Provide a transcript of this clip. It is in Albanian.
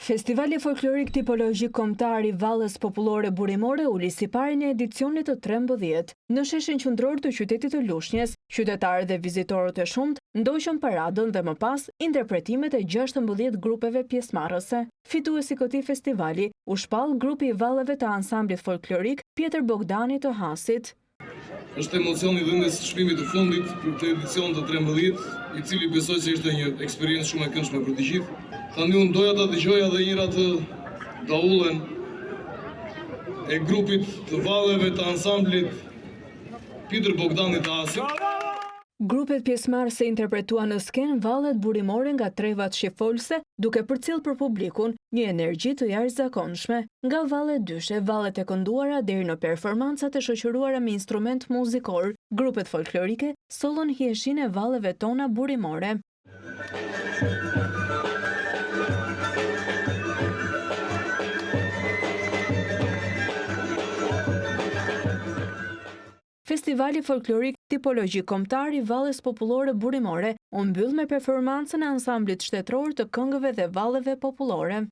Festivali folklorik tipologjik kombëtar i Vallës Popullore Burimore u lis si pari në edicionit të 13. Në sheshin qendror të qytetit të Lushnjës, qytetarët dhe vizitorët e shumt ndoqën paradën dhe më pas interpretimet e 16 grupeve pjesëmarrëse. Fituesi i këtij festivali u shpall grupi i vallëve të ansamblit folklorik Pjetër Bogdani të Hasit. Është emocioni i dhënës çmimit të fundit për këtë edicion të 13, i cili besoj se ishte një eksperiencë shumë e këndshme për të gjithë. Tani unë doja ta dëgjoja edhe njëra të daullën e grupit të vallëve të ansamblit Pjetër Bogdani të Hasit. Grupet pjesëmarrëse interpretuan në skenë vallet burimore nga trevat shqifolse, duke përcjell për publikun një energji të jashtëzakonshme. Nga vallet dyshe, vallet e kënduara deri në performancat e shoqëruara me instrument muzikor, grupet folklorike sollën hijeshin e valleve tona burimore. Festivali folklorik tipologjik kombëtar i Vallës Popullore Burimore u mbyll me performancën e ansamblit shtetëror të këngëve dhe valleve popullore.